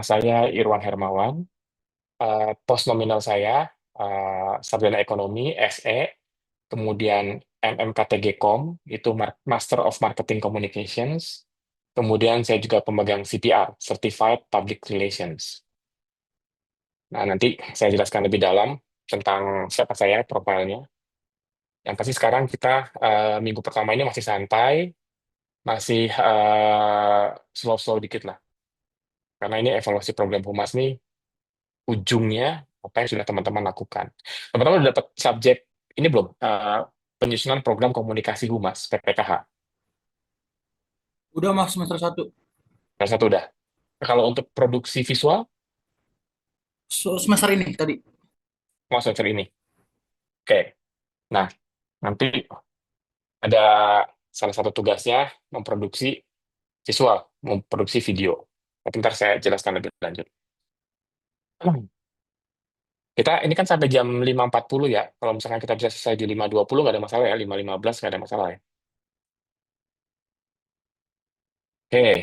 Saya Irwan Hermawan, pos nominal saya Sarjana Ekonomi SE, kemudian MMKTG.com itu Master of Marketing Communications, kemudian saya juga pemegang CPR Certified Public Relations. Nah, nanti saya jelaskan lebih dalam tentang siapa saya, profilnya. Yang pasti sekarang kita minggu pertama ini masih santai, masih slow-slow dikit lah, karena ini evaluasi program Humas nih ujungnya apa yang sudah teman-teman lakukan. Teman-teman udah dapat subjek ini belum? Penyusunan program komunikasi Humas PPKH. Udah mas semester satu. Yang satu udah. Kalau untuk produksi visual, Semester ini tadi. mau semester ini. Oke. Nah, nanti ada salah satu tugasnya memproduksi visual, memproduksi video. Tapi ntar saya jelaskan lebih lanjut. Kita ini kan sampai jam 5.40 ya. Kalau misalkan kita bisa selesai di 5.20 nggak ada masalah ya. 5.15 nggak ada masalah ya. Oke,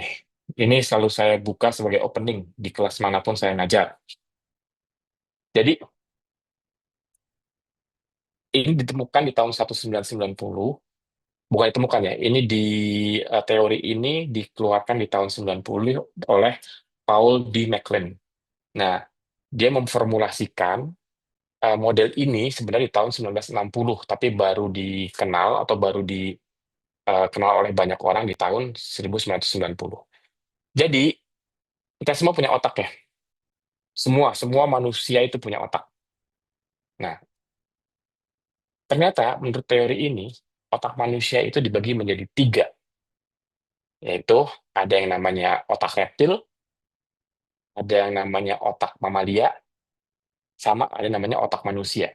ini selalu saya buka sebagai opening di kelas manapun saya ngajar. Jadi, ini ditemukan di tahun 1990, bukan ditemukan ya, ini di teori ini dikeluarkan di tahun 90 oleh Paul D. MacLean. Nah, dia memformulasikan model ini sebenarnya di tahun 1960, tapi baru dikenal atau baru dikenal oleh banyak orang di tahun 1990. Jadi, kita semua punya otak ya. Semua manusia itu punya otak. Nah, ternyata menurut teori ini, otak manusia itu dibagi menjadi tiga, yaitu ada yang namanya otak reptil, ada yang namanya otak mamalia, sama ada yang namanya otak manusia.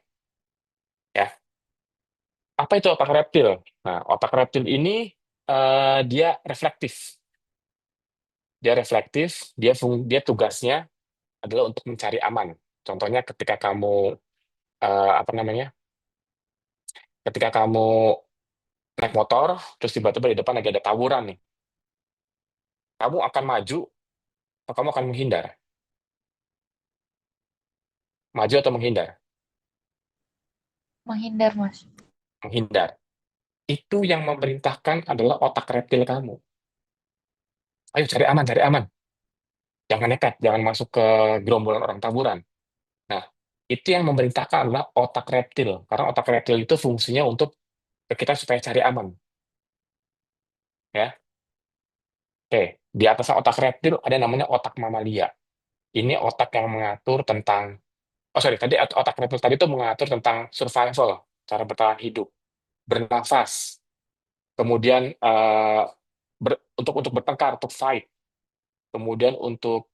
Ya, apa itu otak reptil? Nah, otak reptil ini dia reflektif. Dia reflektif, dia tugasnya adalah untuk mencari aman. Contohnya ketika kamu apa namanya? Ketika kamu naik motor, terus tiba-tiba di depan lagi ada tawuran nih. Kamu akan maju atau kamu akan menghindar? Maju atau menghindar? Menghindar, Mas. Menghindar. Itu yang memerintahkan adalah otak reptil kamu. Ayo cari aman, cari aman. Jangan nekat, jangan masuk ke gerombolan orang taburan. Nah, itu yang memerintahkan adalah otak reptil. Karena otak reptil itu fungsinya untuk kita supaya cari aman. Ya, oke. Di atas otak reptil ada yang namanya otak mamalia. Ini otak yang mengatur tentang, oh sorry, tadi otak reptil tadi itu mengatur tentang survival, cara bertahan hidup, bernafas, kemudian untuk bertengkar, untuk fight, kemudian untuk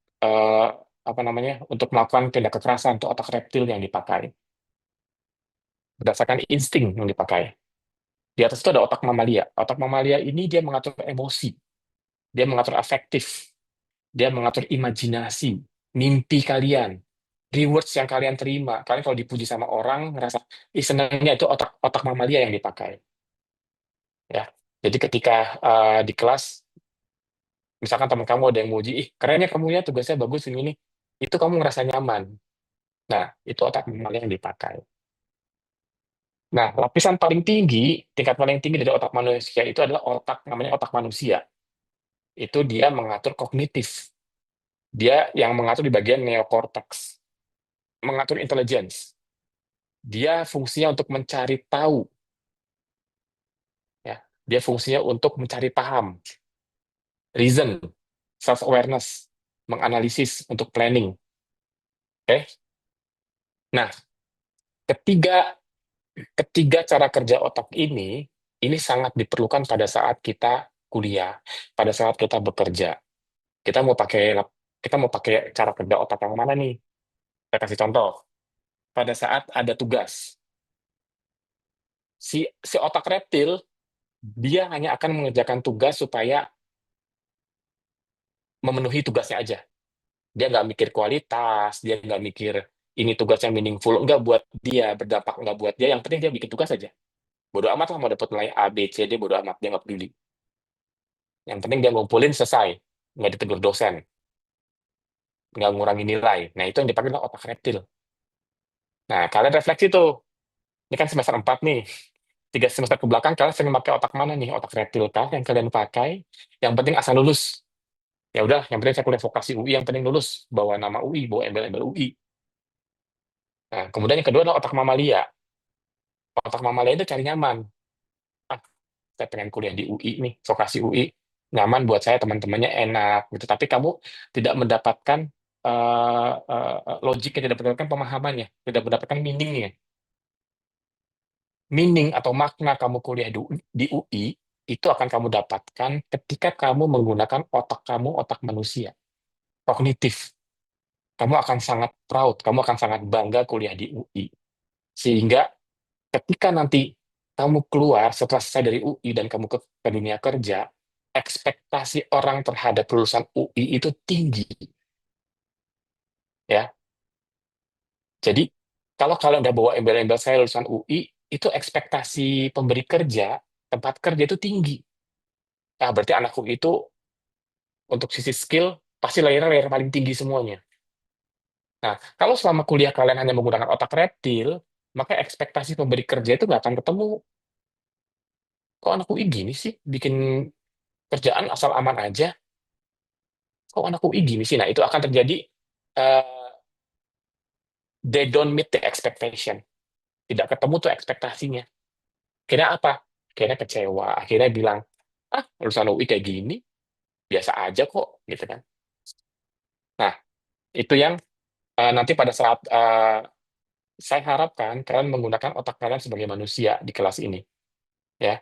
apa namanya, untuk melakukan tindak kekerasan, untuk otak reptil yang dipakai berdasarkan insting yang dipakai. Di atas itu ada otak mamalia. Otak mamalia ini dia mengatur emosi, dia mengatur afektif, dia mengatur imajinasi, mimpi kalian, rewards yang kalian terima. Kalian kalau dipuji sama orang ngerasa ih senangnya, itu otak otak mamalia yang dipakai. Ya, jadi ketika di kelas misalkan teman kamu ada yang muji, ih kerennya kamu ya tugasnya bagus ini, itu kamu ngerasa nyaman. Nah, itu otak mamalia yang dipakai. Nah, lapisan paling tinggi, tingkat paling tinggi dari otak manusia itu adalah otak namanya otak manusia. Itu dia mengatur kognitif. Dia yang mengatur di bagian neokortex, mengatur intelligence. Dia fungsinya untuk mencari tahu, ya. Dia fungsinya untuk mencari paham, reason, self awareness, menganalisis untuk planning. Oke. Nah, ketiga ketiga cara kerja otak ini sangat diperlukan pada saat kita kuliah, pada saat kita bekerja. Kita mau pakai kita mau pakai cara kerja otak yang mana nih? Saya kasih contoh. Pada saat ada tugas, si otak reptil dia hanya akan mengerjakan tugas supaya memenuhi tugasnya aja. Dia nggak mikir kualitas, dia nggak mikir ini tugas yang meaningful, nggak buat dia, berdampak nggak buat dia, yang penting dia bikin tugas aja. Bodoh amat lah mau dapat nilai A, B, C, D, bodoh amat, dia nggak peduli. Yang penting dia ngumpulin selesai, nggak ditegur dosen. nggak ngurangi nilai. Nah, itu yang dipakai adalah otak reptil. Nah, kalian refleksi tuh. Ini kan semester 4 nih. 3 semester ke belakang kalian sering pakai otak mana nih? Otak reptil kah yang kalian pakai? Yang penting asal lulus. Ya udah, yang penting saya kuliah vokasi UI, yang penting lulus. Bawa nama UI, bawa embel-embel UI. Nah, kemudian yang kedua adalah otak mamalia. Otak mamalia itu cari nyaman. Ah, saya pengen kuliah di UI nih, vokasi UI. Nyaman buat saya, teman-temannya enak gitu. Tapi kamu tidak mendapatkan logiknya, tidak mendapatkan pemahamannya, tidak mendapatkan meaningnya. Meaning atau makna kamu kuliah di UI itu akan kamu dapatkan ketika kamu menggunakan otak kamu, otak manusia, kognitif. Kamu akan sangat proud, kamu akan sangat bangga kuliah di UI. Sehingga ketika nanti kamu keluar setelah selesai dari UI dan kamu ke dunia kerja, ekspektasi orang terhadap lulusan UI itu tinggi, ya. Jadi kalau kalian udah bawa embel-embel saya lulusan UI, itu ekspektasi pemberi kerja, tempat kerja itu tinggi. Nah, berarti anakku itu untuk sisi skill pasti layar paling tinggi semuanya. Nah, kalau selama kuliah kalian hanya menggunakan otak reptil, maka ekspektasi pemberi kerja itu nggak akan ketemu. Kok anak UI gini sih, bikin kerjaan asal aman aja? Kok anak UI gini sih? Nah, itu akan terjadi, eh, they don't meet the expectation. Tidak ketemu tuh ekspektasinya. Akhirnya apa? Akhirnya kecewa. Akhirnya bilang, ah, lulusan UI kayak gini, biasa aja kok, gitu kan. Nah, itu yang nanti pada saat saya harapkan kalian menggunakan otak kalian sebagai manusia di kelas ini, ya.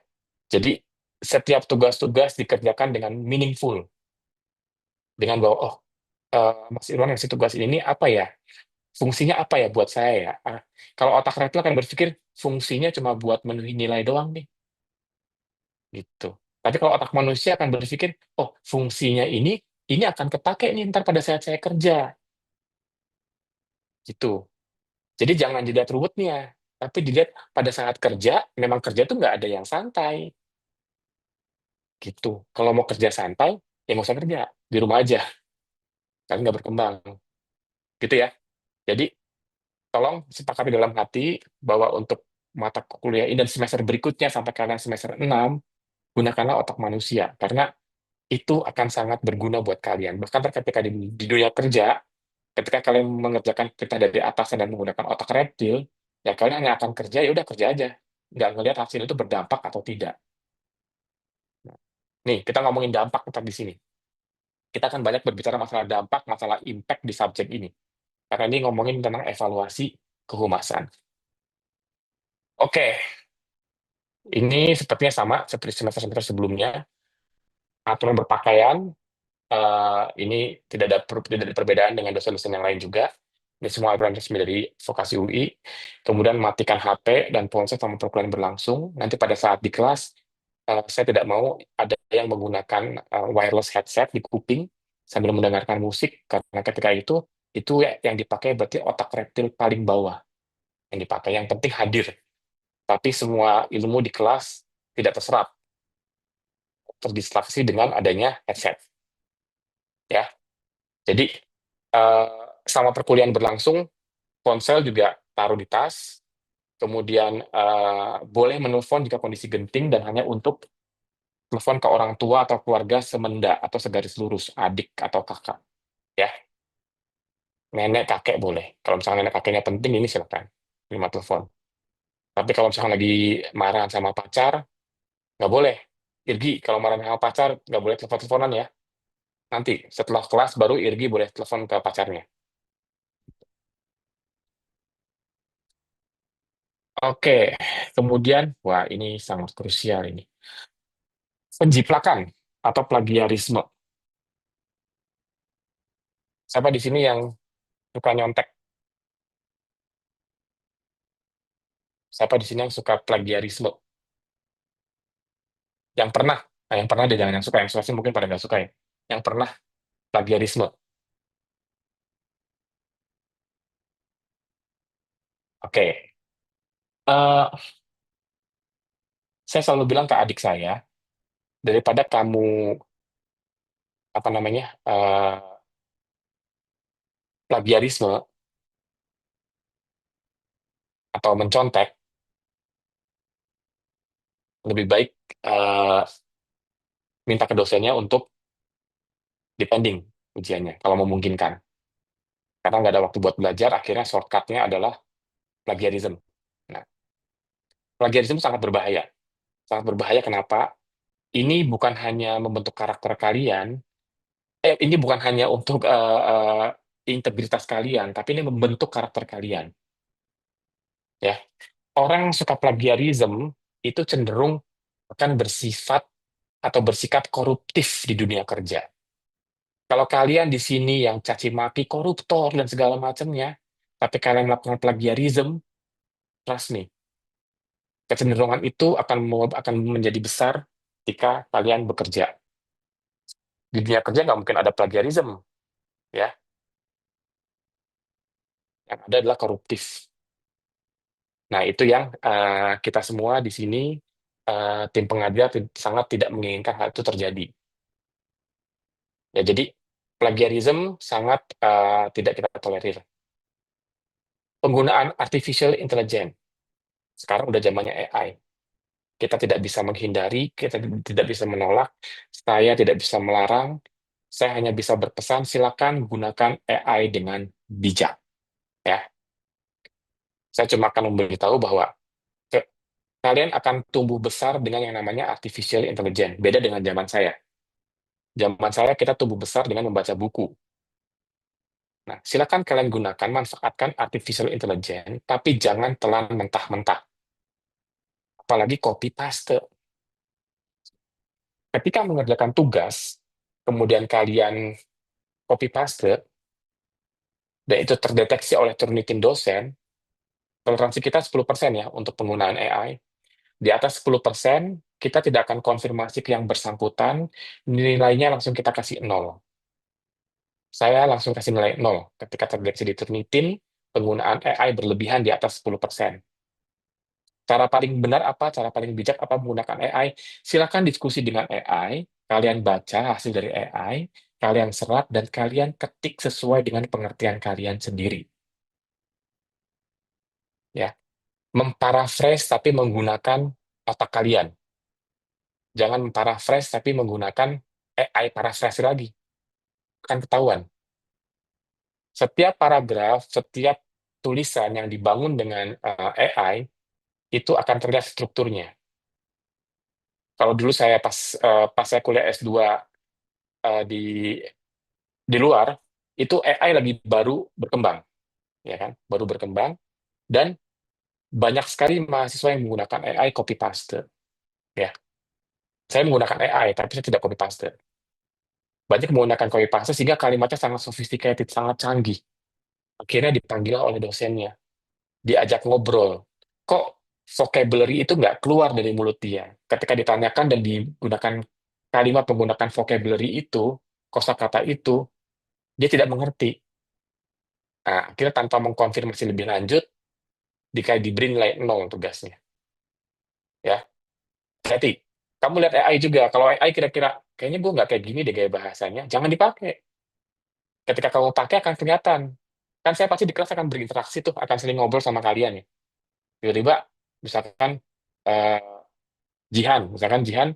Jadi setiap tugas-tugas dikerjakan dengan meaningful, dengan bahwa oh, Mas Irwan ngasih tugas ini apa ya? Fungsinya apa ya buat saya ya? Kalau otak reptil akan berpikir fungsinya cuma buat memenuhi nilai doang nih, gitu. Tapi kalau otak manusia akan berpikir, oh fungsinya ini akan kepake nih ntar pada saat saya kerja, gitu. Jadi jangan dilihat ruwetnya, tapi dilihat pada saat kerja, memang kerja tuh nggak ada yang santai, gitu. Kalau mau kerja santai, ya nggak usah kerja, di rumah aja, kalian nggak berkembang, gitu ya. Jadi tolong sepakati dalam hati bahwa untuk mata kuliah ini dan semester berikutnya sampai kalian semester 6, gunakanlah otak manusia, karena itu akan sangat berguna buat kalian. Bahkan ketika di dunia kerja, ketika kalian mengerjakan perintah dari atasan dan menggunakan otak reptil, ya kalian hanya akan kerja, ya udah kerja aja. Nggak ngelihat hasil itu berdampak atau tidak. Nih, kita ngomongin dampak tetap di sini. Kita akan banyak berbicara masalah dampak, masalah impact di subjek ini. Karena ini ngomongin tentang evaluasi kehumasan. Oke, ini sepertinya sama seperti semester-semester sebelumnya. Aturan berpakaian, ini tidak ada perbedaan dengan dosen-dosen yang lain juga. Ini semua aturan resmi dari vokasi UI. Kemudian matikan HP dan ponsel selama perkuliahan berlangsung. Nanti pada saat di kelas, saya tidak mau ada yang menggunakan wireless headset di kuping sambil mendengarkan musik, karena ketika itu ya yang dipakai berarti otak reptil paling bawah yang dipakai. Yang penting hadir, tapi semua ilmu di kelas tidak terserap, terdistraksi dengan adanya headset. Ya, jadi eh, selama perkuliahan berlangsung, ponsel juga taruh di tas. Kemudian boleh menelpon jika kondisi genting dan hanya untuk telepon ke orang tua atau keluarga semenda atau segaris lurus, adik atau kakak. Ya, nenek kakek boleh. Kalau misalnya nenek kakeknya penting, ini silakan terima telepon. Tapi kalau misalnya lagi marah sama pacar, nggak boleh. Irgi, kalau marah sama pacar, nggak boleh telepon-teleponan ya. Nanti setelah kelas baru Irgi boleh telepon ke pacarnya. Oke, kemudian, wah ini sangat krusial ini. Penjiplakan atau plagiarisme. Siapa di sini yang suka nyontek? Siapa di sini yang suka plagiarisme? Yang pernah, nah, yang pernah deh, jangan yang suka sih mungkin pada nggak suka ya. Yang pernah plagiarisme. Oke. Eh, saya selalu bilang ke adik saya, daripada kamu apa namanya plagiarisme atau mencontek, lebih baik eh, minta ke dosennya untuk depending ujiannya, kalau memungkinkan. Karena nggak ada waktu buat belajar, akhirnya shortcutnya adalah plagiarism. Nah, plagiarism sangat berbahaya. Sangat berbahaya kenapa? Ini bukan hanya membentuk karakter kalian, ini bukan hanya untuk integritas kalian, tapi ini membentuk karakter kalian. Ya, orang yang suka plagiarism itu cenderung akan bersifat atau bersikap koruptif di dunia kerja. Kalau kalian di sini yang caci maki koruptor dan segala macamnya, tapi kalian melakukan plagiarism, trust me, kecenderungan itu akan menjadi besar jika kalian bekerja. Di dunia kerja nggak mungkin ada plagiarism, ya. Yang ada adalah koruptif. Nah, itu yang kita semua di sini, tim pengajar sangat tidak menginginkan hal itu terjadi. Ya, jadi plagiarism sangat tidak kita tolerir. Penggunaan artificial intelligence. Sekarang udah zamannya AI. Kita tidak bisa menghindari, kita tidak bisa menolak, saya tidak bisa melarang, saya hanya bisa berpesan, silakan gunakan AI dengan bijak. Ya, saya cuma akan memberitahu bahwa kalian akan tumbuh besar dengan yang namanya artificial intelligence. Beda dengan zaman saya. Zaman saya kita tumbuh besar dengan membaca buku. Nah, silakan kalian gunakan, manfaatkan artificial intelligence, tapi jangan telan mentah-mentah. Apalagi copy paste. Ketika mengerjakan tugas, kemudian kalian copy paste, dan itu terdeteksi oleh Turnitin dosen, toleransi kita 10% ya untuk penggunaan AI. Di atas 10%, kita tidak akan konfirmasi ke yang bersangkutan, nilainya langsung kita kasih nol. Saya langsung kasih nilai nol ketika terdeteksi di Turnitin, penggunaan AI berlebihan di atas 10%. Cara paling benar apa, cara paling bijak apa menggunakan AI? Silakan diskusi dengan AI, kalian baca hasil dari AI, kalian serap, dan kalian ketik sesuai dengan pengertian kalian sendiri. Ya, memparaphrase tapi menggunakan otak kalian. Jangan memparaphrase tapi menggunakan AI paraphrase lagi. Akan ketahuan. Setiap paragraf, setiap tulisan yang dibangun dengan AI, itu akan terlihat strukturnya. Kalau dulu saya pas saya kuliah S2 di luar, itu AI lagi baru berkembang, ya kan? Baru berkembang, dan banyak sekali mahasiswa yang menggunakan AI copy paste. Ya, saya menggunakan AI, tapi saya tidak copy paste. Banyak menggunakan copy paste sehingga kalimatnya sangat sophisticated, sangat canggih. Akhirnya dipanggil oleh dosennya, diajak ngobrol. Kok vocabulary itu nggak keluar dari mulut dia? Ketika ditanyakan dan digunakan kalimat menggunakan vocabulary itu, kosakata itu, dia tidak mengerti. Nah, akhirnya tanpa mengkonfirmasi lebih lanjut, diberi nilai nol tugasnya. Ya, hati. Kamu lihat AI juga. Kalau AI kira-kira, kayaknya gue nggak kayak gini deh gaya bahasanya, jangan dipakai. Ketika kamu pakai akan kelihatan. Kan saya pasti di kelas akan berinteraksi tuh, akan sering ngobrol sama kalian ya. Tiba-tiba, misalkan, eh, misalkan Jihan,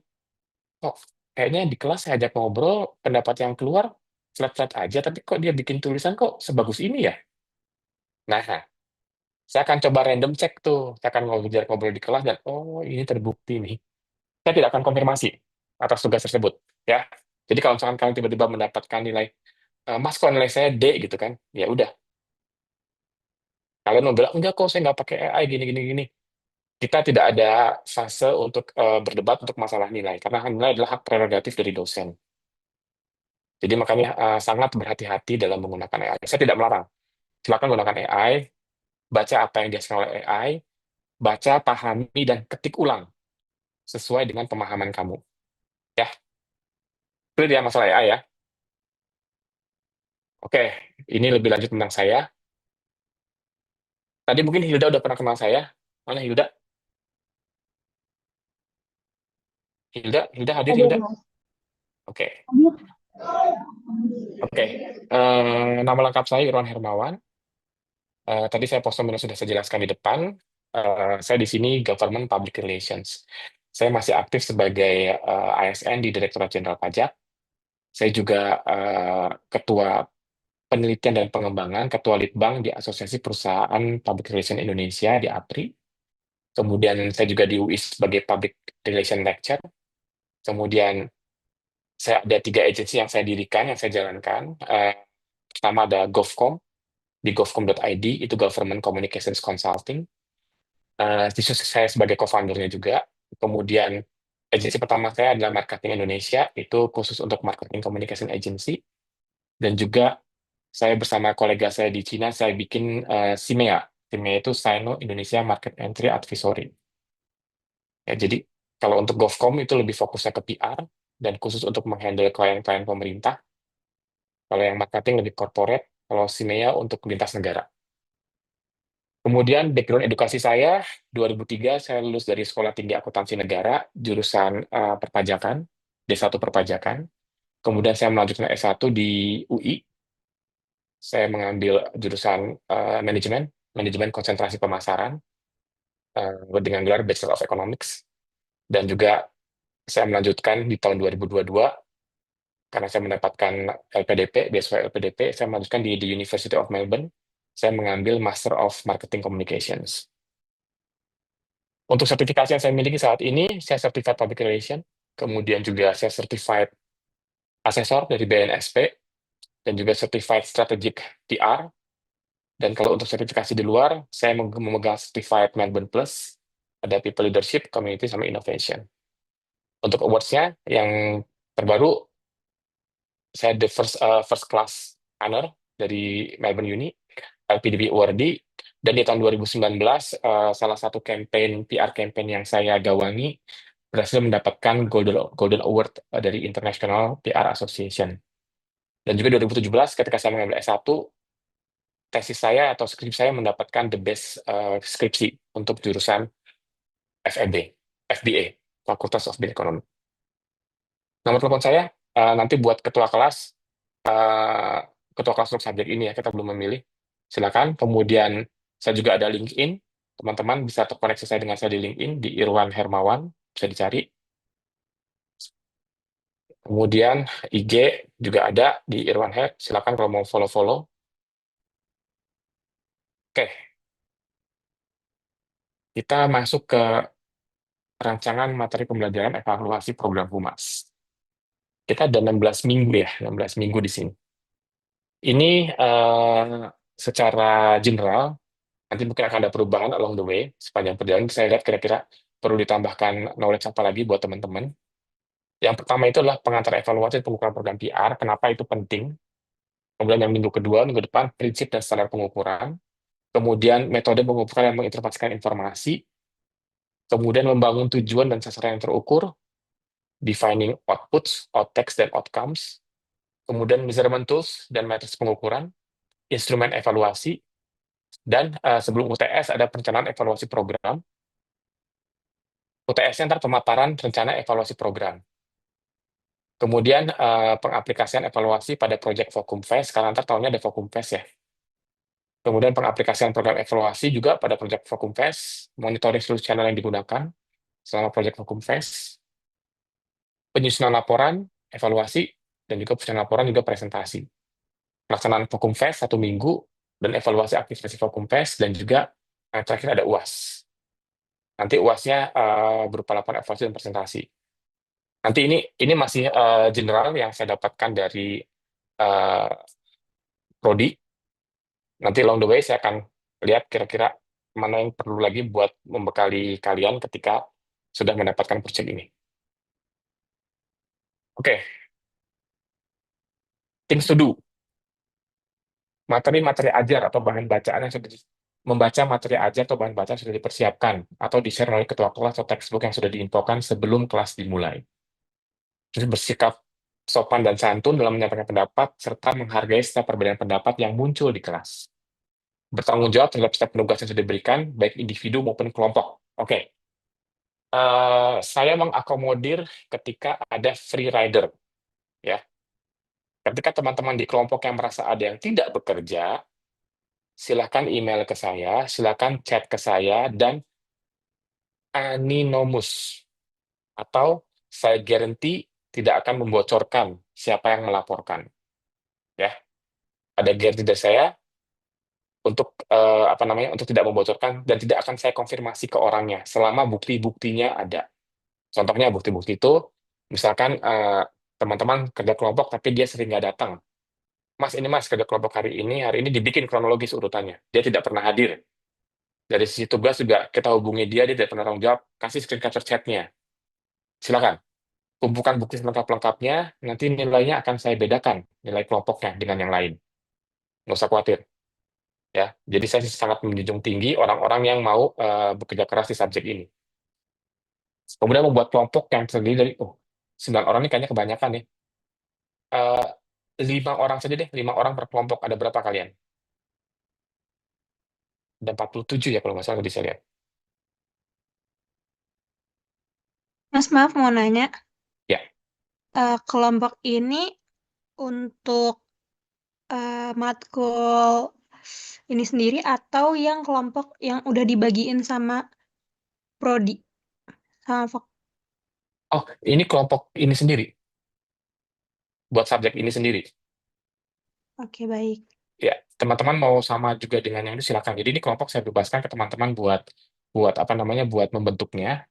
kok kayaknya di kelas saya ajak ngobrol, pendapat yang keluar flat-flat aja, tapi kok dia bikin tulisan kok sebagus ini ya? Nah, saya akan coba random cek tuh. Saya akan ngobrol di kelas dan, oh ini terbukti nih. Saya tidak akan konfirmasi atas tugas tersebut. Ya. Jadi kalau misalkan kalian tiba-tiba mendapatkan nilai, Mas kok nilai saya D gitu kan, ya udah. Kalian mau bilang, enggak kok saya nggak pakai AI gini, gini, gini. Kita tidak ada fase untuk berdebat untuk masalah nilai, karena nilai adalah hak prerogatif dari dosen. Jadi makanya sangat berhati-hati dalam menggunakan AI. Saya tidak melarang. Silakan gunakan AI, baca apa yang dihasilkan oleh AI, baca, pahami, dan ketik ulang sesuai dengan pemahaman kamu. Ya, itu dia masalah AI ya. Oke, ini lebih lanjut tentang saya. Tadi mungkin Hilda udah pernah kenal saya. Mana Hilda? Hilda, Hilda hadir Hadir, Hilda? Mas. Oke. Hadir. Oke, nama lengkap saya Irwan Hermawan. Tadi saya posisinya sudah saya jelaskan di depan. Saya di sini Government Public Relations. Saya masih aktif sebagai ASN di Direktorat Jenderal Pajak. Saya juga Ketua Penelitian dan Pengembangan, Ketua Litbang di Asosiasi Perusahaan Public Relation Indonesia di APRI. Kemudian saya juga di UI sebagai Public Relation Lecturer. Kemudian saya ada 3 agensi yang saya dirikan, yang saya jalankan. Pertama ada GovCom, di govcom.id, itu Government Communications Consulting. Di sisi saya sebagai co-foundernya juga. Kemudian agensi pertama saya adalah Marketing Indonesia, itu khusus untuk marketing communication agency. Dan juga saya bersama kolega saya di Cina, saya bikin SIMEA. SIMEA itu Sino Indonesia Market Entry Advisory. Ya, jadi kalau untuk GovCom itu lebih fokusnya ke PR dan khusus untuk menghandle klien-klien pemerintah. Kalau yang marketing lebih corporate, kalau SIMEA untuk lintas negara. Kemudian background edukasi saya, 2003 saya lulus dari Sekolah Tinggi Akuntansi Negara, jurusan perpajakan, D1 perpajakan. Kemudian saya melanjutkan S1 di UI, saya mengambil jurusan manajemen, manajemen konsentrasi pemasaran, dengan gelar Bachelor of Economics. Dan juga saya melanjutkan di tahun 2022, karena saya mendapatkan LPDP, beasiswa LPDP, saya melanjutkan di University of Melbourne, saya mengambil Master of Marketing Communications. Untuk sertifikasi yang saya miliki saat ini, saya Certified Public Relation, kemudian juga saya Certified Assessor dari BNSP, dan juga Certified Strategic PR. Dan kalau untuk sertifikasi di luar, saya memegang Certified Melbourne Plus, ada People Leadership, Community, sama Innovation. Untuk awards-nya, yang terbaru, saya the first class honor dari Melbourne Uni, LPDB Awardee, dan di tahun 2019, salah satu campaign PR campaign yang saya gawangi berhasil mendapatkan Golden Award dari International PR Association. Dan juga 2017 ketika saya mengambil S1, tesis saya atau skripsi saya mendapatkan the best skripsi untuk jurusan FEB, FBA, Facultas of Business Economy. Nomor telepon saya nanti buat eh, ketua kelas untuk subjek ini ya, kita belum memilih. Silakan. Kemudian saya juga ada LinkedIn. Teman-teman bisa terkoneksi saya dengan saya di LinkedIn di Irwan Hermawan, bisa dicari. Kemudian IG juga ada di Irwan Her. Silakan kalau mau follow-follow. Oke, kita masuk ke rancangan materi pembelajaran evaluasi program Humas. Kita ada 16 minggu ya, 16 minggu di sini. Ini secara general, nanti mungkin akan ada perubahan along the way, sepanjang perjalanan. Saya lihat kira-kira perlu ditambahkan knowledge apa lagi buat teman-teman. Yang pertama itu adalah pengantar evaluasi dan pengukuran program PR, kenapa itu penting. Kemudian yang minggu kedua, minggu depan, prinsip dan standar pengukuran. Kemudian metode pengukuran dan menginterpretasikan informasi. Kemudian membangun tujuan dan sasaran yang terukur, defining outputs, outtakes, dan outcomes. Kemudian measurement tools dan metode pengukuran, instrumen evaluasi, dan sebelum UTS ada perencanaan evaluasi program. UTS-nya ntar pemaparan rencana evaluasi program. Kemudian pengaplikasian evaluasi pada proyek Vokumfest, karena ntar tahunnya ada Vokumfest ya. Kemudian pengaplikasian program evaluasi juga pada proyek Vokumfest, monitoring seluruh channel yang digunakan selama proyek Vokumfest, penyusunan laporan, evaluasi, dan juga penyusunan laporan juga presentasi. Pelaksanaan Vokumfest 1 minggu, dan evaluasi aktivitas Vokumfest, dan juga yang terakhir ada UAS. Nanti UAS-nya berupa laporan evaluasi dan presentasi. Nanti ini masih general yang saya dapatkan dari Prodi. Nanti along the way saya akan lihat kira-kira mana yang perlu lagi buat membekali kalian ketika sudah mendapatkan proyek ini. Oke, things to do. Materi-materi ajar atau bahan bacaan yang sudah membaca materi ajar atau bahan bacaan sudah dipersiapkan atau di-share oleh ketua kelas atau textbook yang sudah diinfokan sebelum kelas dimulai. Terus bersikap sopan dan santun dalam menyampaikan pendapat serta menghargai setiap perbedaan pendapat yang muncul di kelas. Bertanggung jawab terhadap setiap penugas yang sudah diberikan, baik individu maupun kelompok. Oke. Saya mengakomodir ketika ada free rider, ya. Ketika teman-teman di kelompok yang merasa ada yang tidak bekerja, silakan email ke saya, silakan chat ke saya, dan anonymous, atau saya guarantee tidak akan membocorkan siapa yang melaporkan. Ya, ada guarantee dari saya untuk apa namanya, untuk tidak membocorkan dan tidak akan saya konfirmasi ke orangnya selama bukti-buktinya ada. Contohnya bukti-bukti itu, misalkan teman-teman kerja kelompok tapi dia sering nggak datang. Mas, ini Mas kerja kelompok hari ini dibikin kronologis urutannya. Dia tidak pernah hadir. Dari sisi tugas juga kita hubungi dia, dia tidak pernah tanggung jawab, kasih screen capture chatnya. Silakan, kumpulkan bukti selengkap-lengkapnya, nanti nilainya akan saya bedakan, nilai kelompoknya dengan yang lain. Nggak usah khawatir. Ya, jadi saya sangat menjunjung tinggi orang-orang yang mau bekerja keras di subjek ini. Kemudian membuat kelompok yang terdiri dari, 9 orang ini kayaknya kebanyakan nih. Eh, 5 orang saja deh, 5 orang per kelompok. Ada berapa kalian? Ada 47 ya kalau nggak salah bisa lihat. Mas, maaf mau nanya, Ya. kelompok ini untuk matkul ini sendiri atau yang kelompok yang udah dibagiin sama prodi sama Oh, ini kelompok ini sendiri, buat subjek ini sendiri. Oke, baik. Ya, teman-teman mau sama juga dengan yang itu silakan. Jadi ini kelompok saya bebaskan ke teman-teman buat buat apa namanya, buat membentuknya.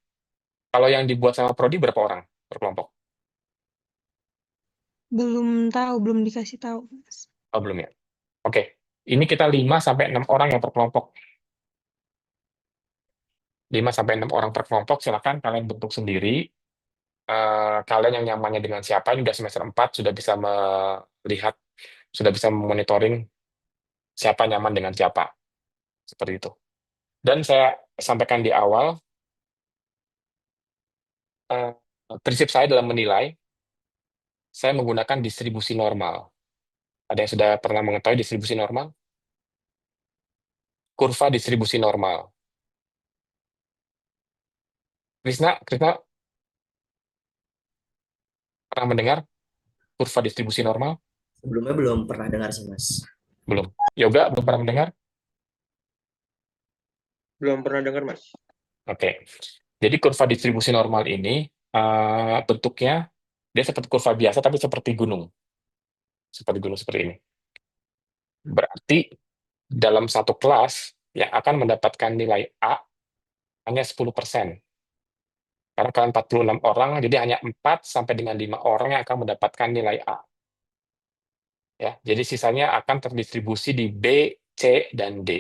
Kalau yang dibuat sama prodi berapa orang per kelompok? Belum tahu, belum dikasih tahu, Mas. Oh, belum ya. Oke. Ini kita 5 sampai 6 orang yang per kelompok. 5 sampai 6 orang per kelompok, silakan kalian bentuk sendiri. Kalian yang nyamannya dengan siapa, ini udah semester 4 sudah bisa melihat, sudah bisa memonitoring siapa nyaman dengan siapa. Seperti itu. Dan saya sampaikan di awal, eh, prinsip saya dalam menilai, saya menggunakan distribusi normal. Ada yang sudah pernah mengetahui distribusi normal? Kurva distribusi normal. Krisna, Krisna pernah mendengar kurva distribusi normal? Sebelumnya belum pernah dengar sih, Mas. Belum. Yoga belum pernah mendengar? Belum pernah dengar, Mas. Oke. Jadi kurva distribusi normal ini bentuknya dia seperti kurva biasa tapi seperti gunung. Seperti gunung seperti ini. Berarti dalam satu kelas yang akan mendapatkan nilai A hanya 10%. Karena kalian 46 orang, jadi hanya 4 sampai dengan 5 orang yang akan mendapatkan nilai A. Ya, jadi sisanya akan terdistribusi di B, C, dan D.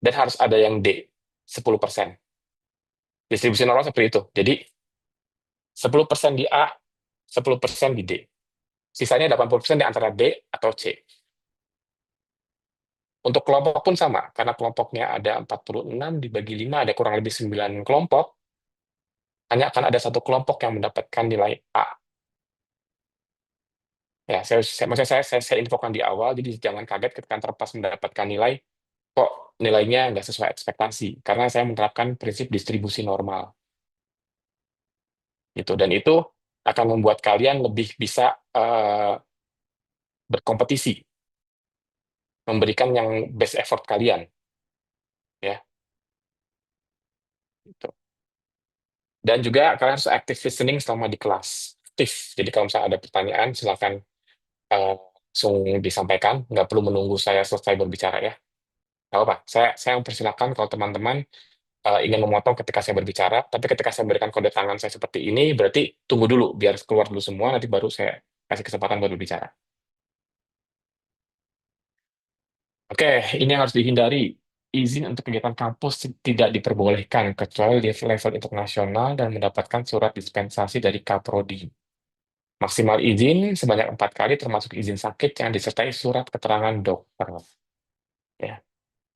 Dan harus ada yang D, 10%. Distribusi normal seperti itu. Jadi 10% di A, 10% di D. Sisanya 80% di antara D atau C. Untuk kelompok pun sama, karena kelompoknya ada 46 dibagi 5, ada kurang lebih 9 kelompok, hanya akan ada satu kelompok yang mendapatkan nilai A. Ya, maksudnya saya infokan di awal, jadi jangan kaget ketika terpas mendapatkan nilai, kok nilainya nggak sesuai ekspektasi, karena saya menerapkan prinsip distribusi normal. Gitu. Dan itu akan membuat kalian lebih bisa berkompetisi, memberikan yang best effort kalian. Ya, gitu. Dan juga kalian harus active listening selama di kelas. Aktif. Jadi kalau misalnya ada pertanyaan, silakan langsung disampaikan. Nggak perlu menunggu saya selesai berbicara ya. Nggak apa-apa. Saya mempersilahkan kalau teman-teman ingin memotong ketika saya berbicara, tapi ketika saya memberikan kode tangan saya seperti ini, berarti tunggu dulu, biar keluar dulu semua, nanti baru saya kasih kesempatan buat berbicara. Oke, ini yang harus dihindari. Izin untuk kegiatan kampus tidak diperbolehkan, kecuali di level internasional dan mendapatkan surat dispensasi dari Kaprodi. Maksimal izin sebanyak 4 kali, termasuk izin sakit yang disertai surat keterangan dokter. Ya,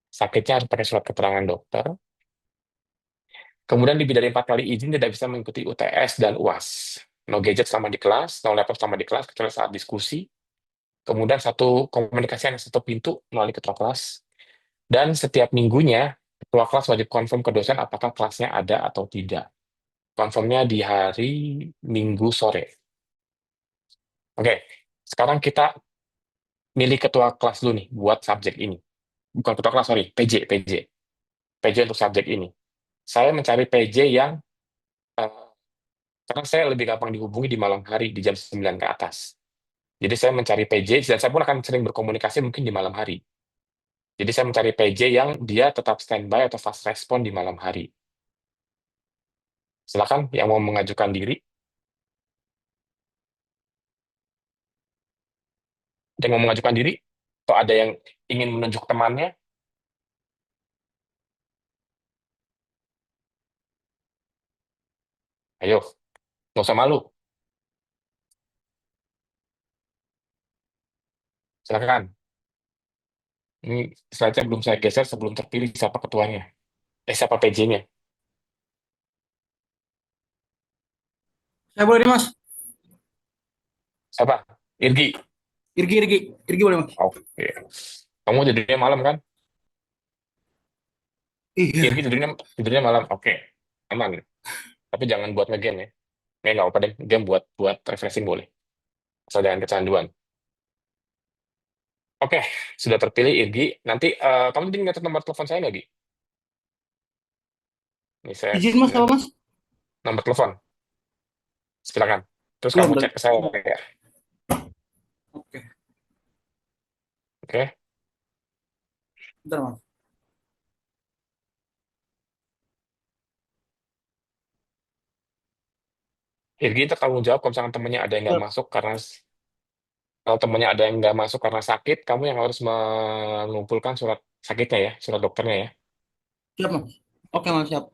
sakitnya harus pakai surat keterangan dokter. Kemudian lebih dari 4 kali izin tidak bisa mengikuti UTS dan UAS. No gadget selama di kelas, no laptop selama di kelas, kecuali saat diskusi. Kemudian satu komunikasi hanya satu pintu melalui ketua kelas. Dan setiap minggunya, ketua kelas wajib konfirm ke dosen apakah kelasnya ada atau tidak. Konfirmnya di hari Minggu sore. Oke, Sekarang kita milih ketua kelas dulu nih buat subjek ini. Bukan ketua kelas, sorry, PJ untuk subjek ini. Saya mencari PJ yang eh, karena saya lebih gampang dihubungi di malam hari di jam 9 ke atas. Jadi saya mencari PJ dan saya pun akan sering berkomunikasi mungkin di malam hari. Jadi saya mencari PJ yang dia tetap standby atau fast respon di malam hari. Silakan yang mau mengajukan diri. Ada yang mau mengajukan diri? Atau ada yang ingin menunjuk temannya? Ayo, nggak usah malu. Silakan. Ini slide-nya belum saya geser sebelum terpilih siapa ketuanya. Siapa PJ-nya. Saya boleh nih, Mas. Siapa? Irgi. Irgi boleh, Mas. Oke. Kamu tidurnya malam kan? Iya. Irgi tidurnya malam. Oke. Aman. Tapi jangan buat ngegame ya. Nggak apa-apa deh. Game buat buat refreshing boleh. Asal jangan kecanduan. Oke, sudah terpilih Irgi. Nanti kamu tadi nyatet nomor telepon saya nggak, Gi? Ini saya Izin, Mas, apa, Mas? nomor telepon. Silakan. Terus Belum, kamu belum. cek ke saya ya. Oke. Oke. Bentar, Mas. Irgi itu tanggung jawab kalau misalkan temennya ada yang nggak Bentar. masuk karena kalau temennya ada yang nggak masuk karena sakit, kamu yang harus mengumpulkan surat sakitnya ya, surat dokternya ya. Siap, Mas. Oke, Mas, siap.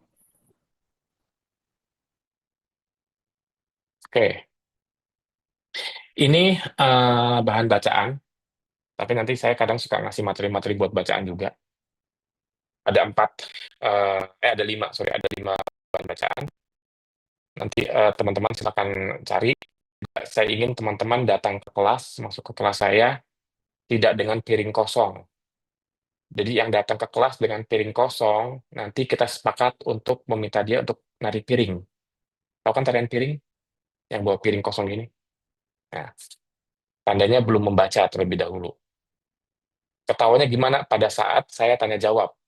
Oke. Ini bahan bacaan, tapi nanti saya kadang suka ngasih materi-materi buat bacaan juga. Ada ada lima, sorry, ada lima bahan bacaan. Nanti teman-teman silakan cari. Saya ingin teman-teman datang ke kelas, masuk ke kelas saya, tidak dengan piring kosong. Jadi yang datang ke kelas dengan piring kosong, nanti kita sepakat untuk meminta dia untuk narik piring. Tahu kan tarian piring? Yang bawa piring kosong ini? Nah, tandanya belum membaca terlebih dahulu. Ketawanya gimana? Pada saat saya tanya jawab.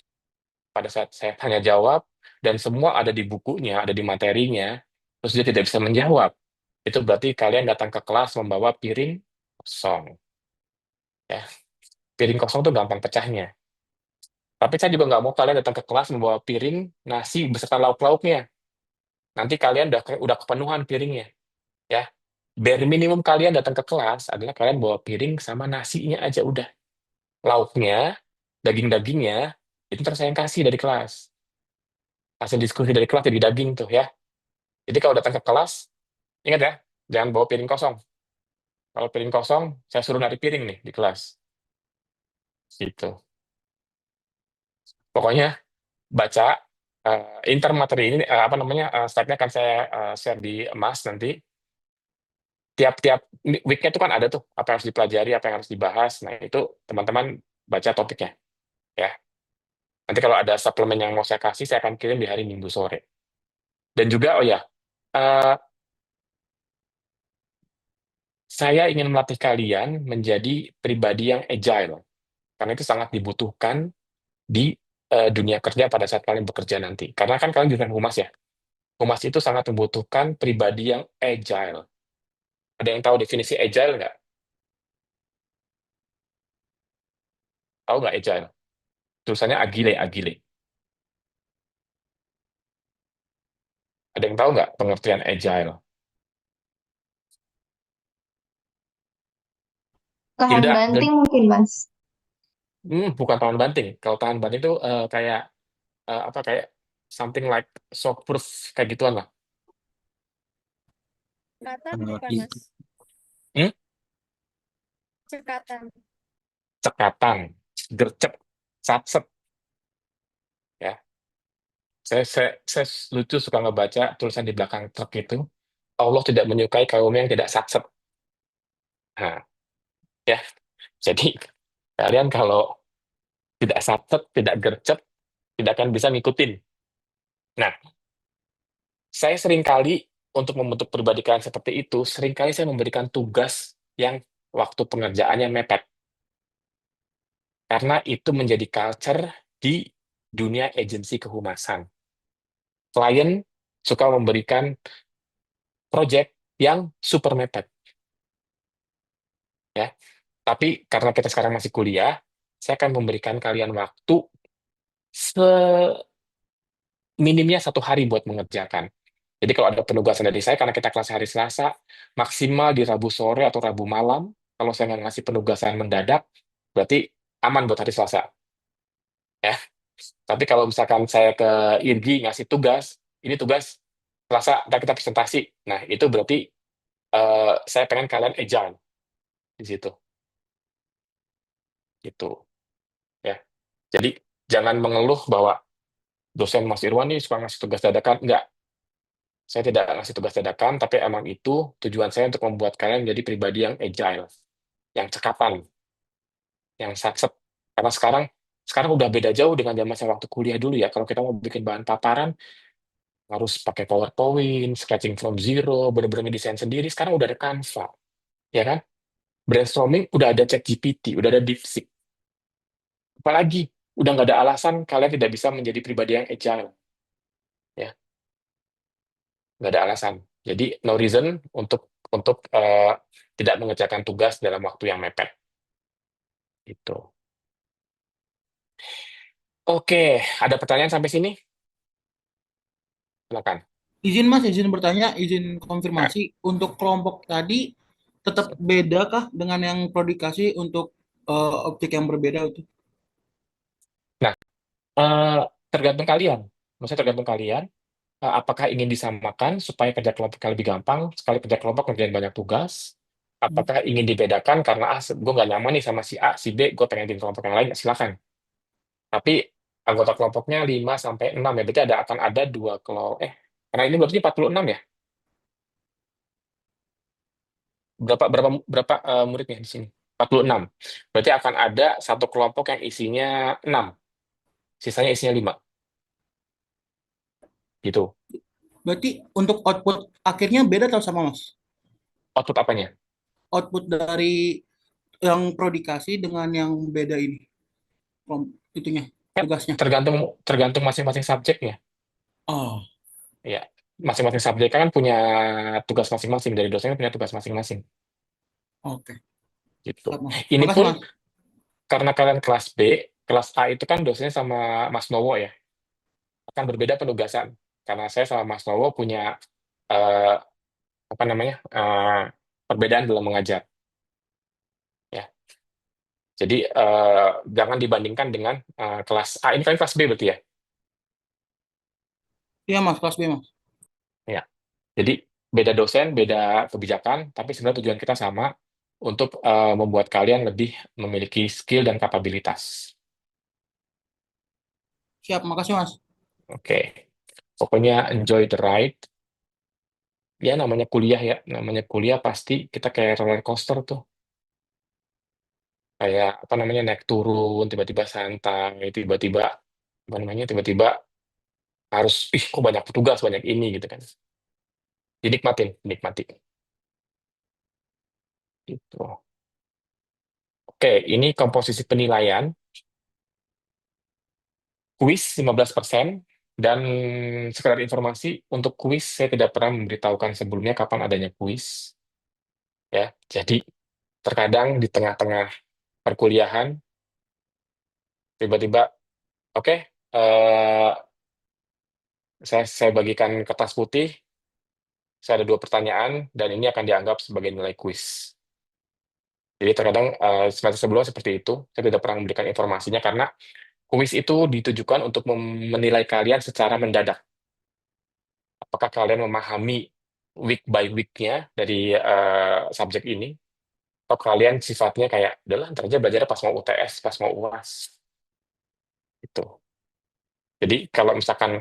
Pada saat saya tanya jawab, dan semua ada di bukunya, ada di materinya, terus dia tidak bisa menjawab. Itu berarti kalian datang ke kelas membawa piring kosong. Ya, piring kosong tuh gampang pecahnya. Tapi saya juga nggak mau kalian datang ke kelas membawa piring nasi beserta lauk-lauknya. Nanti kalian udah kepenuhan piringnya. Ya, bare minimum kalian datang ke kelas adalah kalian bawa piring sama nasinya aja udah. Lauknya, daging-dagingnya, itu ntar saya yang kasih dari kelas. Hasil diskusi dari kelas jadi daging tuh ya. Jadi kalau datang ke kelas, ingat ya, jangan bawa piring kosong. Kalau piring kosong, saya suruh narik piring nih di kelas. Gitu. Pokoknya baca inter materi ini apa namanya slide-nya akan saya share di Mas nanti. Tiap-tiap week-nya itu kan ada tuh apa yang harus dipelajari, apa yang harus dibahas. Nah, itu teman-teman baca topiknya ya. Nanti kalau ada suplemen yang mau saya kasih, saya akan kirim di hari Minggu sore. Dan juga oh ya, eh, saya ingin melatih kalian menjadi pribadi yang agile karena itu sangat dibutuhkan di dunia kerja pada saat kalian bekerja nanti. Karena kan kalian jurusan humas ya. Humas itu sangat membutuhkan pribadi yang agile. Ada yang tahu definisi agile nggak? Tahu nggak agile? Tulisannya agile, agile. Ada yang tahu nggak pengertian agile? Tahan Tidak, banting mungkin, Mas. bukan tahan banting. Kalau tahan banting itu kayak apa kayak something like shockproof kayak gituan lah. Cekatan bukan, Iya. Mas? Hmm? Cekatan. Cekatan, gercep, satset ya. Saya lucu suka ngebaca tulisan di belakang truk itu. Allah tidak menyukai kaum yang tidak satset. Nah, ya. Jadi kalian kalau tidak satset, tidak gercep, tidak akan bisa ngikutin. Nah, saya seringkali untuk membentuk pribadi kalian seperti itu, seringkali saya memberikan tugas yang waktu pengerjaannya mepet. Karena itu menjadi culture di dunia agensi kehumasan. Klien suka memberikan project yang super mepet, ya. Tapi karena kita sekarang masih kuliah, saya akan memberikan kalian waktu seminimnya 1 hari buat mengerjakan. Jadi kalau ada penugasan dari saya, karena kita kelas hari Selasa, maksimal di Rabu sore atau Rabu malam, kalau saya nggak ngasih penugasan mendadak, berarti aman buat hari Selasa, ya. Tapi kalau misalkan saya ke Irgi ngasih tugas, ini tugas Selasa, ntar kita presentasi. Nah, itu berarti saya pengen kalian agile di situ, gitu, ya. Jadi jangan mengeluh bahwa dosen Mas Irwan nih suka ngasih tugas dadakan. Enggak, saya tidak ngasih tugas dadakan, tapi emang itu tujuan saya untuk membuat kalian jadi pribadi yang agile, yang cekapan, yang satset. Karena sekarang udah beda jauh dengan zaman saya waktu kuliah dulu ya. Kalau kita mau bikin bahan paparan, harus pakai PowerPoint, sketching from zero, bener-bener ngedesain sendiri. Sekarang udah ada Canva, ya kan? Brainstorming udah ada ChatGPT, udah ada DeepSeek. Apalagi, udah nggak ada alasan kalian tidak bisa menjadi pribadi yang agile, ya. Nggak ada alasan. Jadi no reason untuk tidak mengerjakan tugas dalam waktu yang mepet. Itu. Oke, ada pertanyaan sampai sini? Silakan. Izin Mas, izin bertanya, izin Nah, konfirmasi. Untuk kelompok tadi tetap beda kah dengan yang prodikasi untuk objek yang berbeda itu? nah, eh, tergantung kalian. Maksudnya tergantung kalian. Apakah ingin disamakan supaya kerja kelompoknya lebih gampang, sekali kerja kelompok ngerjain banyak tugas? Hmm. Apakah ingin dibedakan karena gue nggak nyaman nih sama si A, si B, gue pengen bikin kelompok yang lain, silakan. Tapi anggota kelompoknya 5 sampai 6 ya, berarti akan ada dua kelompok. Karena ini berarti 46 ya? Berapa berapa berapa muridnya di sini? 46. Berarti akan ada satu kelompok yang isinya 6, sisanya isinya 5. Gitu. Berarti untuk output akhirnya beda atau sama Mas? Output apanya? Output dari yang prodikasi dengan yang beda ini, itunya, Kan tugasnya. tergantung tergantung masing-masing subjeknya. Oh, Ya, masing-masing subjek kan punya tugas masing-masing, dari dosennya punya tugas masing-masing oke. gitu. Siap Mas. Ini Makasih pun Mas. karena kalian kelas B, kelas A itu kan dosennya sama Mas Nowo ya, akan berbeda penugasan. Karena saya sama Mas Nowo punya eh, apa namanya perbedaan dalam mengajar. Ya, jadi jangan dibandingkan dengan kelas A. Ini kan kelas B berarti ya. Iya Mas, kelas B Mas. Ya, jadi beda dosen, beda kebijakan, tapi sebenarnya tujuan kita sama untuk membuat kalian lebih memiliki skill dan kapabilitas. Siap, makasih Mas. Oke, pokoknya enjoy the ride. Ya namanya kuliah ya, namanya kuliah pasti kita kayak roller coaster tuh. Kayak apa namanya naik turun, tiba-tiba santai, tiba-tiba apa namanya tiba-tiba harus, kok banyak petugas, banyak ini gitu kan. Dinikmatin, dinikmati. Gitu. Oke, ini komposisi penilaian. Kuis 15%, dan sekedar informasi, untuk kuis saya tidak pernah memberitahukan sebelumnya kapan adanya kuis, ya. Jadi terkadang di tengah-tengah perkuliahan tiba-tiba, oke, saya bagikan kertas putih, saya ada 2 pertanyaan dan ini akan dianggap sebagai nilai kuis. Jadi terkadang semester sebelumnya seperti itu, saya tidak pernah memberikan informasinya karena kuis itu ditujukan untuk menilai kalian secara mendadak. Apakah kalian memahami week by week-nya dari subjek ini, atau kalian sifatnya kayak, udahlah ntar aja belajar pas mau UTS, pas mau UAS. Itu. Jadi kalau misalkan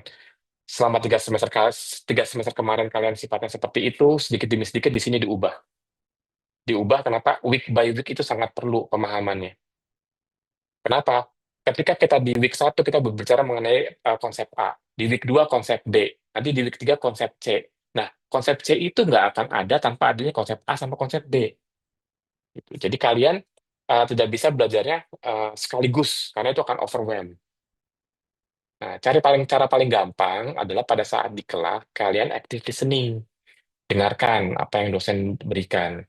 selama 3 semester kemarin kalian sifatnya seperti itu, sedikit demi sedikit di sini diubah. Diubah kenapa? Week by week itu sangat perlu pemahamannya. Kenapa? Ketika kita di week 1 kita berbicara mengenai konsep A, di week 2 konsep B, nanti di week 3 konsep C. Nah, konsep C itu nggak akan ada tanpa adanya konsep A sama konsep B. Gitu. Jadi kalian tidak bisa belajarnya sekaligus karena itu akan overwhelm. Nah, cara paling gampang adalah pada saat di kelas kalian active listening, dengarkan apa yang dosen berikan,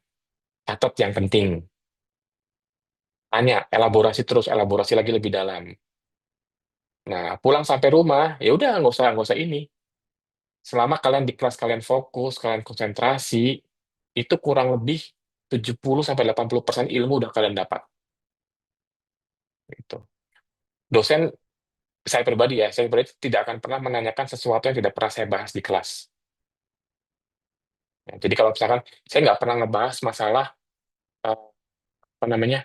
catat yang penting, tanya, elaborasi terus, elaborasi lagi lebih dalam. Nah, pulang sampai rumah, ya udah nggak usah ini. Selama kalian di kelas kalian fokus, kalian konsentrasi, itu kurang lebih 70-80% ilmu udah kalian dapat. Gitu. Dosen, saya pribadi tidak akan pernah menanyakan sesuatu yang tidak pernah saya bahas di kelas. Ya, jadi kalau misalkan saya nggak pernah ngebahas masalah eh, apa namanya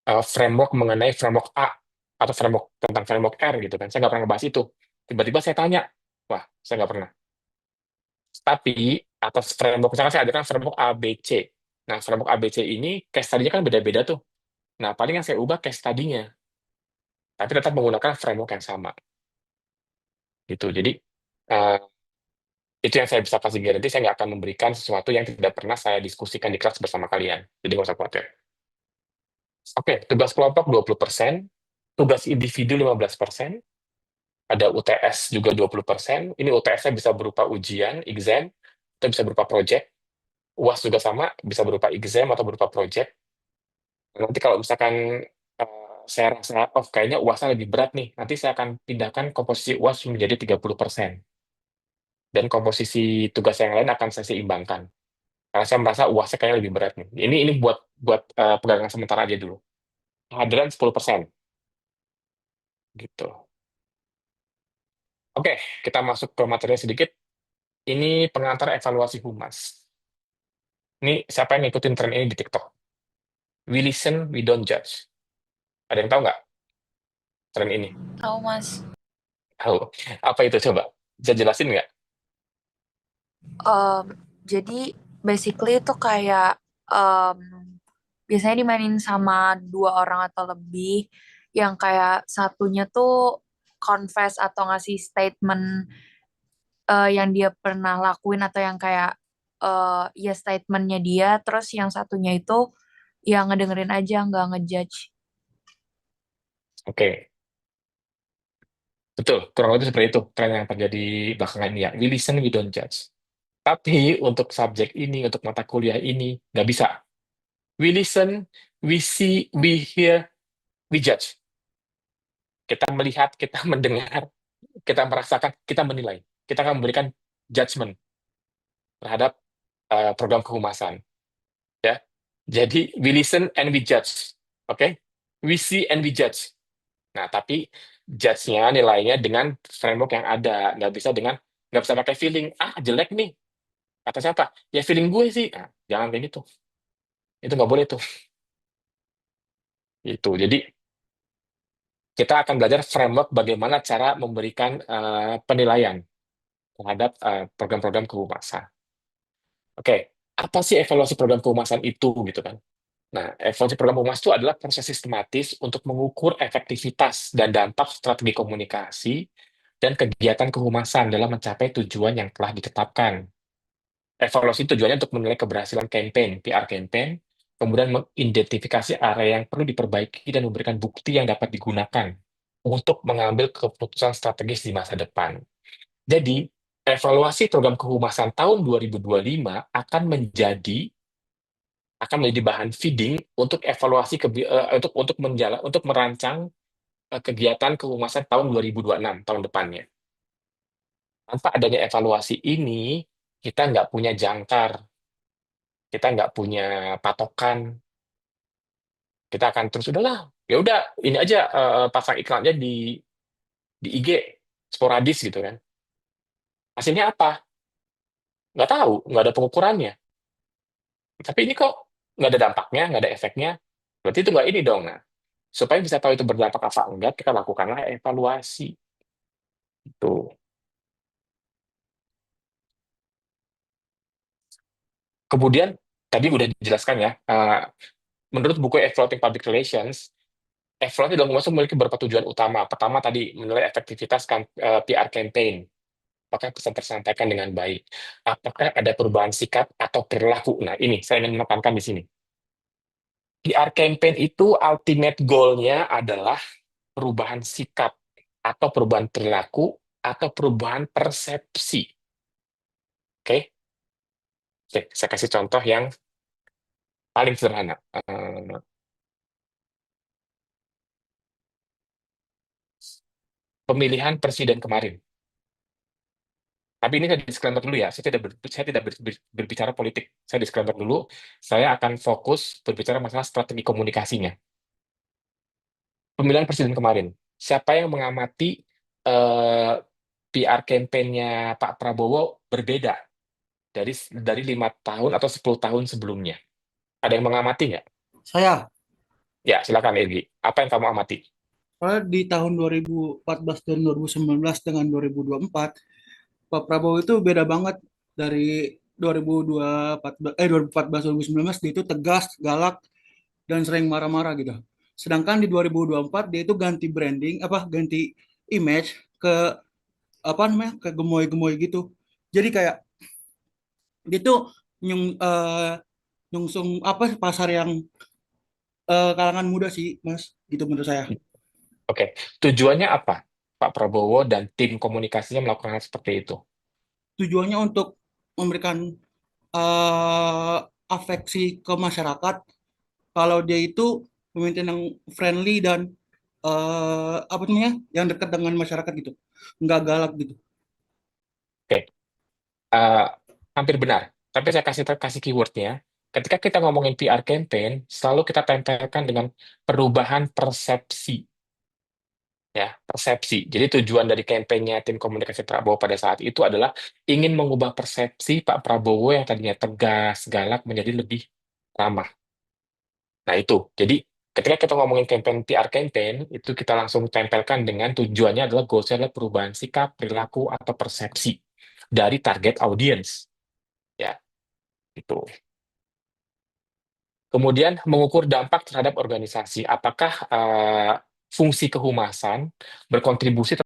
framework mengenai framework A atau framework tentang framework R gitu kan, saya nggak pernah ngebahas itu. Tiba-tiba saya tanya, wah saya nggak pernah. Tapi atas framework misalkan saya adakan framework A B C. Nah framework A B C ini case study-nya kan beda-beda tuh. Nah paling yang saya ubah case study-nya, tapi tetap menggunakan framework yang sama gitu. Jadi eh, itu yang saya bisa kasih garansi, saya nggak akan memberikan sesuatu yang tidak pernah saya diskusikan di kelas bersama kalian. Jadi nggak usah khawatir. Oke, tugas kelompok 20%, tugas individu 15%, ada UTS juga 20%. Ini UTS-nya bisa berupa ujian, exam, atau bisa berupa project. UAS juga sama, bisa berupa exam atau berupa project. Nanti kalau misalkan saya rasa, oh kayaknya UAS-nya lebih berat nih, nanti saya akan pindahkan komposisi UAS menjadi 30%. Dan komposisi tugas yang lain akan saya seimbangkan. Karena saya merasa UAS-nya kayaknya lebih berat nih. Ini buat buat pegangan sementara aja dulu. Kehadiran 10%. Gitu. Oke, kita masuk ke materi sedikit. Ini pengantar evaluasi humas. Ini siapa yang ngikutin tren ini di TikTok? We listen, we don't judge. Ada yang tahu nggak tren ini? Tahu Mas. Tahu. Apa itu coba? Bisa jelasin nggak? Jadi basically itu kayak um, biasanya dimainin sama 2 orang atau lebih, yang kayak satunya tuh confess atau ngasih statement yang dia pernah lakuin, atau yang kayak ya statementnya dia, terus yang satunya itu yang ngedengerin aja, nggak ngejudge. Oke, betul. Kurang lebih seperti itu tren yang terjadi belakangan ini ya. We listen, we don't judge. Tapi untuk subjek ini, untuk mata kuliah ini, nggak bisa. We listen, we see, we hear, we judge. Kita melihat, kita mendengar, kita merasakan, kita menilai. Kita akan memberikan judgment terhadap program kehumasan. Ya, jadi we listen and we judge. Oke, we see and we judge. Nah, tapi judge-nya nilainya dengan framework yang ada, nggak bisa pakai feeling. Ah, jelek nih. Kata siapa? Ya feeling gue sih. Nah, jangan kayak gitu. Itu nggak boleh tuh. Itu. Jadi kita akan belajar framework bagaimana cara memberikan penilaian terhadap program-program kehumasan. Oke, apa sih evaluasi program kehumasan itu gitu kan? Nah, evaluasi program humas itu adalah proses sistematis untuk mengukur efektivitas dan dampak strategi komunikasi dan kegiatan kehumasan dalam mencapai tujuan yang telah ditetapkan. Evaluasi tujuannya untuk menilai keberhasilan campaign, PR campaign, kemudian mengidentifikasi area yang perlu diperbaiki dan memberikan bukti yang dapat digunakan untuk mengambil keputusan strategis di masa depan. Jadi, evaluasi program kehumasan tahun 2025 akan menjadi bahan feeding untuk evaluasi untuk merancang kegiatan kehumasan tahun 2026 tahun depannya. Tanpa adanya evaluasi ini, kita nggak punya jangkar, kita nggak punya patokan, kita akan terus udahlah, ya udah ini aja pasang iklannya di IG sporadis gitu kan. Hasilnya apa? Nggak tahu, nggak ada pengukurannya. Tapi ini kok nggak ada dampaknya, nggak ada efeknya. Berarti itu nggak ini dong. Nah, supaya bisa tahu itu berdampak apa enggak, kita lakukanlah evaluasi. Itu. Kemudian, tadi udah dijelaskan ya, menurut buku Evaluating Public Relations, evaluasi dalam humas memiliki beberapa tujuan utama. Pertama tadi, menilai efektivitas PR campaign. Apakah pesan tersampaikan dengan baik? Apakah ada perubahan sikap atau perilaku? Nah, ini saya ingin menekankan di sini. PR campaign itu ultimate goal-nya adalah perubahan sikap atau perubahan perilaku atau perubahan persepsi. Oke? Oke, saya kasih contoh yang paling sederhana. Pemilihan presiden kemarin. Tapi ini saya disclaimer dulu ya, saya tidak berbicara politik. Saya disclaimer dulu, saya akan fokus berbicara masalah strategi komunikasinya. Pemilihan presiden kemarin, siapa yang mengamati PR campaign-nya Pak Prabowo berbeda dari 5 tahun atau 10 tahun sebelumnya? Ada yang mengamati nggak? Saya, Ya, silakan Egi. Apa yang kamu amati? soalnya di tahun 2014 dan 2019 dengan 2024, Pak Prabowo itu beda banget dari 2014 2019 dia itu tegas, galak dan sering marah-marah gitu. Sedangkan di 2024 dia itu ganti branding ganti image ke ke gemoy-gemoy gitu. Jadi kayak dia tuh nyungsung pasar yang kalangan muda sih, Mas, gitu menurut saya. Oke, tujuannya apa? Pak Prabowo dan tim komunikasinya melakukan hal seperti itu. Tujuannya untuk memberikan eh, afeksi ke masyarakat kalau dia itu pemimpin yang friendly dan yang dekat dengan masyarakat gitu, nggak galak gitu. Oke, eh, hampir benar. Tapi saya kasih keywordnya. Ketika kita ngomongin PR campaign, selalu kita tempelkan dengan perubahan persepsi. Ya, persepsi. Jadi tujuan dari kampanye tim komunikasi Prabowo pada saat itu adalah ingin mengubah persepsi Pak Prabowo yang tadinya tegas, galak menjadi lebih ramah. Nah, itu. Jadi ketika kita ngomongin campaign PR campaign, itu kita langsung tempelkan dengan tujuannya adalah goalsnya adalah perubahan sikap, perilaku, atau persepsi dari target audience. Ya, itu. Kemudian mengukur dampak terhadap organisasi. Apakah fungsi kehumasan berkontribusi